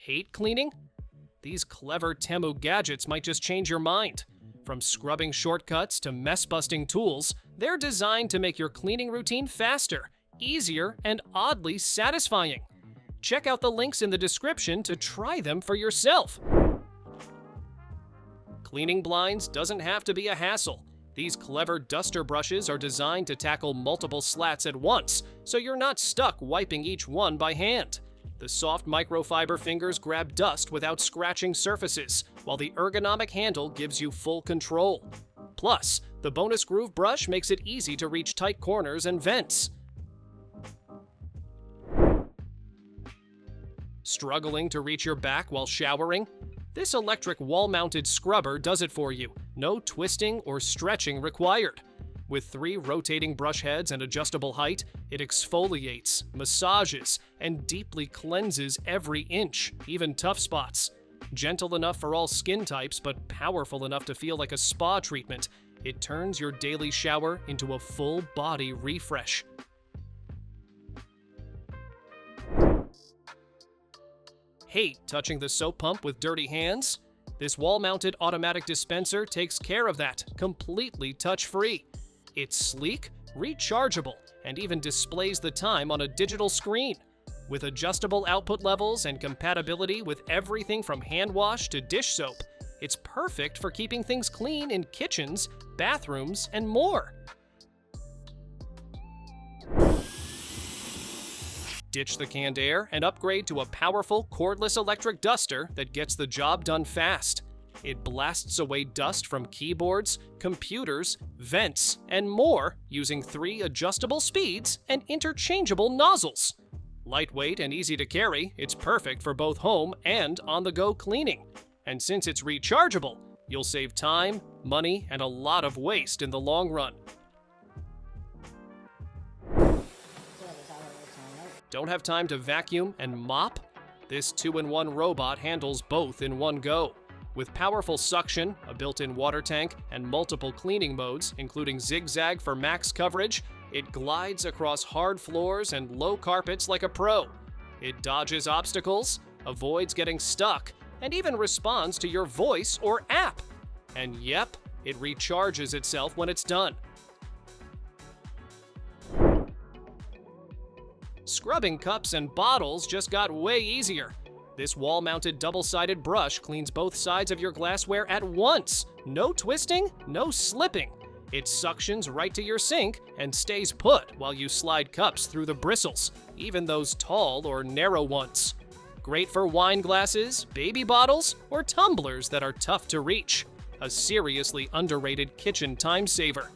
Hate cleaning? These clever Temu gadgets might just change your mind. From scrubbing shortcuts to mess-busting tools, they're designed to make your cleaning routine faster, easier, and oddly satisfying. Check out the links in the description to try them for yourself. Cleaning blinds doesn't have to be a hassle. These clever duster brushes are designed to tackle multiple slats at once, so you're not stuck wiping each one by hand. The soft microfiber fingers grab dust without scratching surfaces, while the ergonomic handle gives you full control. Plus, the bonus groove brush makes it easy to reach tight corners and vents. Struggling to reach your back while showering? This electric wall-mounted scrubber does it for you. No twisting or stretching required. With 3 rotating brush heads and adjustable height, it exfoliates, massages, and deeply cleanses every inch, even tough spots. Gentle enough for all skin types, but powerful enough to feel like a spa treatment, it turns your daily shower into a full-body refresh. Hate touching the soap pump with dirty hands? This wall-mounted automatic dispenser takes care of that, completely touch-free. It's sleek, rechargeable, and even displays the time on a digital screen. With adjustable output levels and compatibility with everything from hand wash to dish soap, it's perfect for keeping things clean in kitchens, bathrooms, and more. Ditch the canned air and upgrade to a powerful cordless electric duster that gets the job done fast. It blasts away dust from keyboards, computers, vents, and more using 3 adjustable speeds and interchangeable nozzles. Lightweight and easy to carry, it's perfect for both home and on-the-go cleaning. And since it's rechargeable, you'll save time, money, and a lot of waste in the long run. Don't have time to vacuum and mop? This 2-in-1 robot handles both in one go. With powerful suction, a built-in water tank, and multiple cleaning modes, including zigzag for max coverage, it glides across hard floors and low carpets like a pro. It dodges obstacles, avoids getting stuck, and even responds to your voice or app. And yep, it recharges itself when it's done. Scrubbing cups and bottles just got way easier. This wall-mounted double-sided brush cleans both sides of your glassware at once. No twisting, no slipping. It suctions right to your sink and stays put while you slide cups through the bristles, even those tall or narrow ones. Great for wine glasses, baby bottles, or tumblers that are tough to reach. A seriously underrated kitchen time saver.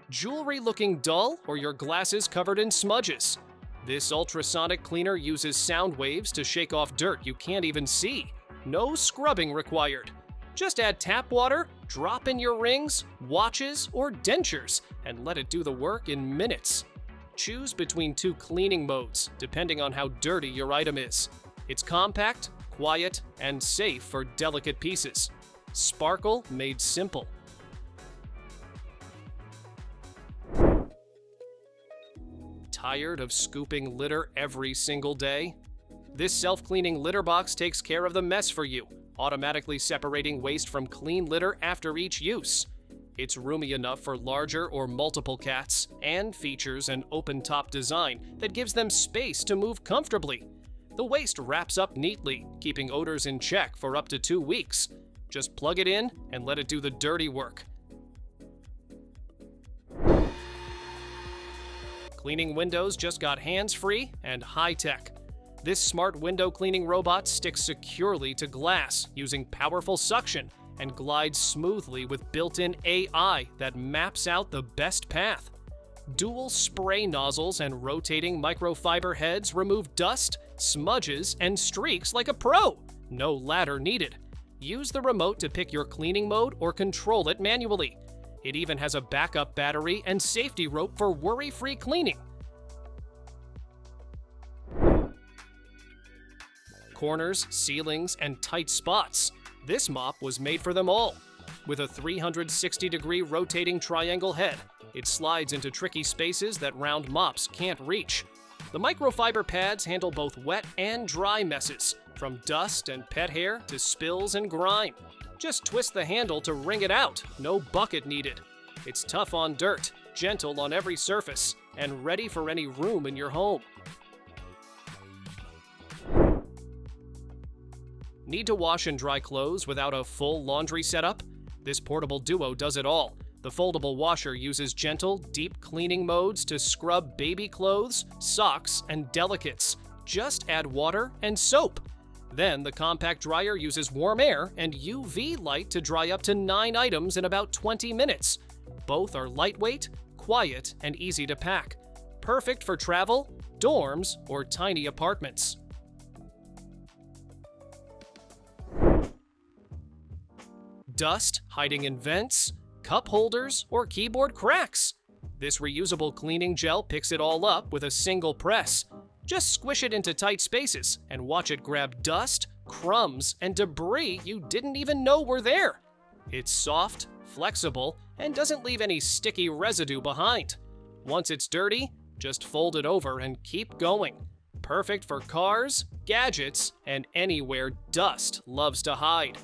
Jewelry looking dull or your glasses covered in smudges? This ultrasonic cleaner uses sound waves to shake off dirt you can't even see. No scrubbing required. Just add tap water, drop in your rings, watches, or dentures, and let it do the work in minutes. Choose between 2 cleaning modes, depending on how dirty your item is. It's compact, quiet, and safe for delicate pieces. Sparkle made simple. Tired of scooping litter every single day? This self-cleaning litter box takes care of the mess for you, automatically separating waste from clean litter after each use. It's roomy enough for larger or multiple cats, and features an open-top design that gives them space to move comfortably. The waste wraps up neatly, keeping odors in check for up to 2 weeks. Just plug it in and let it do the dirty work. Cleaning windows just got hands-free and high-tech. This smart window cleaning robot sticks securely to glass using powerful suction and glides smoothly with built-in AI that maps out the best path. Dual spray nozzles and rotating microfiber heads remove dust, smudges, and streaks like a pro. No ladder needed. Use the remote to pick your cleaning mode or control it manually. It even has a backup battery and safety rope for worry-free cleaning. Corners, ceilings, and tight spots. This mop was made for them all. With a 360-degree rotating triangle head, it slides into tricky spaces that round mops can't reach. The microfiber pads handle both wet and dry messes, from dust and pet hair to spills and grime. Just twist the handle to wring it out, no bucket needed. It's tough on dirt, gentle on every surface, and ready for any room in your home. Need to wash and dry clothes without a full laundry setup? This portable duo does it all. The foldable washer uses gentle, deep cleaning modes to scrub baby clothes, socks, and delicates. Just add water and soap. Then the compact dryer uses warm air and UV light to dry up to 9 items in about 20 minutes. Both are lightweight, quiet, and easy to pack. Perfect for travel, dorms, or tiny apartments. Dust hiding in vents, cup holders, or keyboard cracks. This reusable cleaning gel picks it all up with a single press. Just squish it into tight spaces and watch it grab dust, crumbs, and debris you didn't even know were there. It's soft, flexible, and doesn't leave any sticky residue behind. Once it's dirty, just fold it over and keep going. Perfect for cars, gadgets, and anywhere dust loves to hide.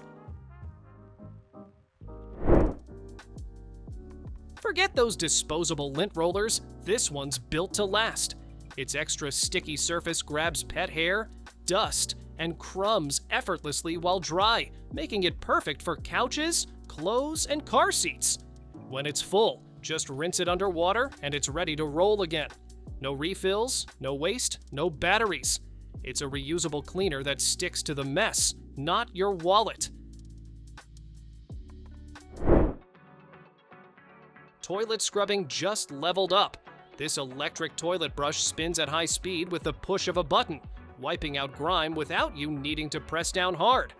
Forget those disposable lint rollers, this one's built to last. Its extra sticky surface grabs pet hair, dust, and crumbs effortlessly while dry, making it perfect for couches, clothes, and car seats. When it's full, just rinse it under water and it's ready to roll again. No refills, no waste, no batteries. It's a reusable cleaner that sticks to the mess, not your wallet. Toilet scrubbing just leveled up. This electric toilet brush spins at high speed with the push of a button, wiping out grime without you needing to press down hard.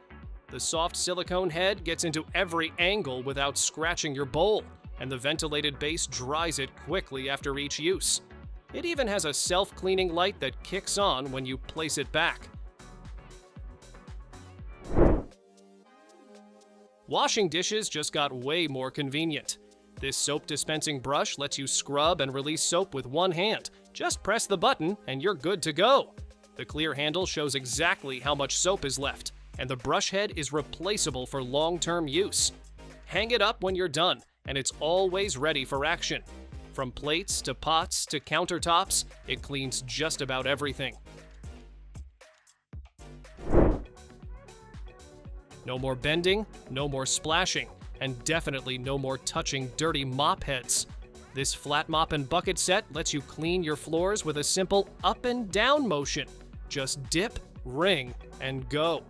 The soft silicone head gets into every angle without scratching your bowl, and the ventilated base dries it quickly after each use. It even has a self-cleaning light that kicks on when you place it back. Washing dishes just got way more convenient. This soap dispensing brush lets you scrub and release soap with one hand. Just press the button and you're good to go. The clear handle shows exactly how much soap is left, and the brush head is replaceable for long-term use. Hang it up when you're done, and it's always ready for action. From plates to pots to countertops, it cleans just about everything. No more bending, no more splashing, and definitely no more touching dirty mop heads. This flat mop and bucket set lets you clean your floors with a simple up and down motion. Just dip, wring, and go.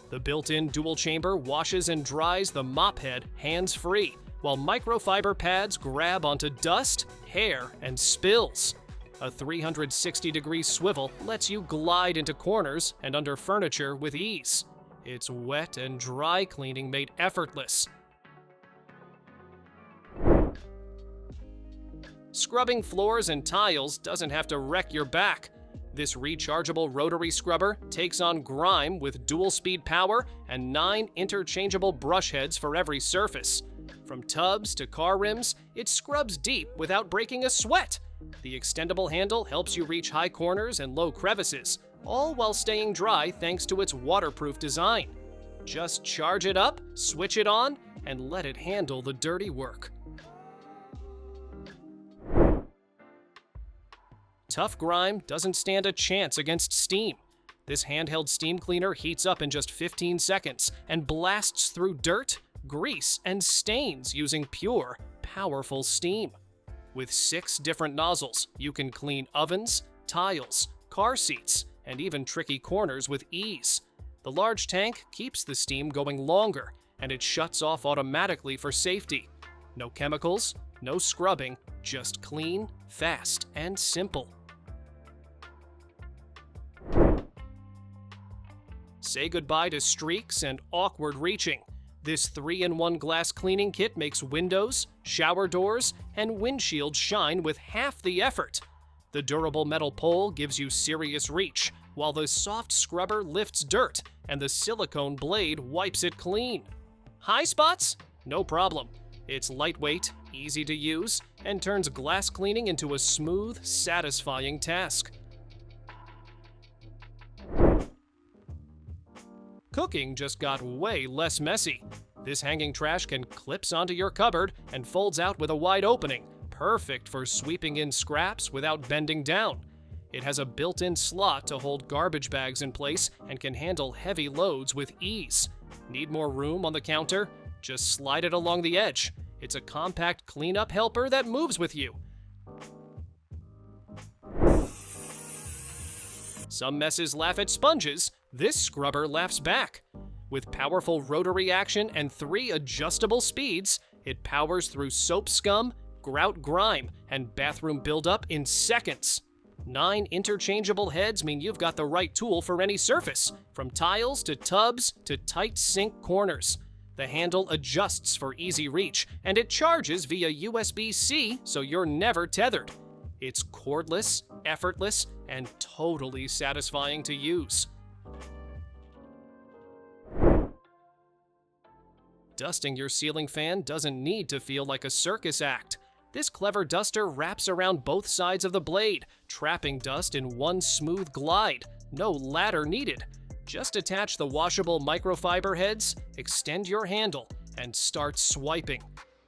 The built-in dual chamber washes and dries the mop head hands-free, while microfiber pads grab onto dust, hair, and spills. A 360-degree swivel lets you glide into corners and under furniture with ease. It's wet and dry cleaning made effortless. Scrubbing floors and tiles doesn't have to wreck your back. This rechargeable rotary scrubber takes on grime with dual-speed power and 9 interchangeable brush heads for every surface. From tubs to car rims, it scrubs deep without breaking a sweat. The extendable handle helps you reach high corners and low crevices, all while staying dry thanks to its waterproof design. Just charge it up, switch it on, and let it handle the dirty work. Tough grime doesn't stand a chance against steam. This handheld steam cleaner heats up in just 15 seconds and blasts through dirt, grease, and stains using pure, powerful steam. With 6 different nozzles, you can clean ovens, tiles, car seats, and even tricky corners with ease. The large tank keeps the steam going longer, and it shuts off automatically for safety. No chemicals, no scrubbing, just clean, fast, and simple. Say goodbye to streaks and awkward reaching. This 3-in-1 glass cleaning kit makes windows, shower doors, and windshields shine with half the effort. The durable metal pole gives you serious reach, while the soft scrubber lifts dirt and the silicone blade wipes it clean. High spots? No problem. It's lightweight, easy to use, and turns glass cleaning into a smooth, satisfying task. Cooking just got way less messy. This hanging trash can clips onto your cupboard and folds out with a wide opening, perfect for sweeping in scraps without bending down. It has a built-in slot to hold garbage bags in place and can handle heavy loads with ease. Need more room on the counter? Just slide it along the edge. It's a compact cleanup helper that moves with you. Some messes laugh at sponges. This scrubber laughs back. With powerful rotary action and 3 adjustable speeds, it powers through soap scum, grout grime, and bathroom buildup in seconds. 9 interchangeable heads mean you've got the right tool for any surface, from tiles to tubs to tight sink corners. The handle adjusts for easy reach, and it charges via USB-C, so you're never tethered. It's cordless, effortless, and totally satisfying to use. Dusting your ceiling fan doesn't need to feel like a circus act. This clever duster wraps around both sides of the blade, trapping dust in one smooth glide. No ladder needed. Just attach the washable microfiber heads, extend your handle, and start swiping.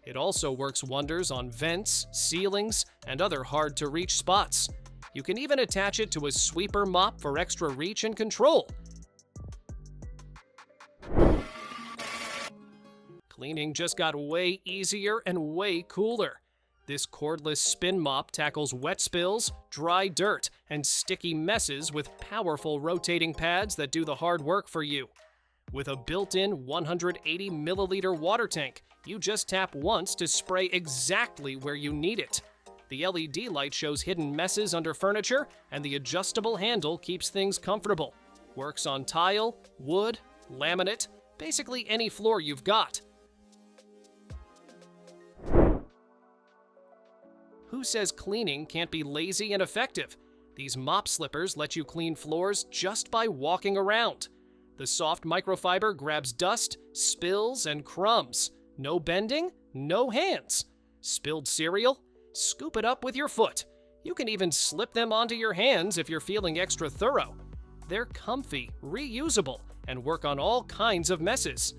It also works wonders on vents, ceilings, and other hard-to-reach spots. You can even attach it to a sweeper mop for extra reach and control. Cleaning just got way easier and way cooler. This cordless spin mop tackles wet spills, dry dirt, and sticky messes with powerful rotating pads that do the hard work for you. With a built-in 180 milliliter water tank, you just tap once to spray exactly where you need it. The LED light shows hidden messes under furniture, and the adjustable handle keeps things comfortable. Works on tile, wood, laminate, basically any floor you've got. Who says cleaning can't be lazy and effective? These Mop Slippers let you clean floors just by walking around. The soft microfiber grabs dust, spills, and crumbs. No bending, no hands. Spilled cereal? Scoop it up with your foot. You can even slip them onto your hands if you're feeling extra thorough. They're comfy, reusable, and work on all kinds of messes.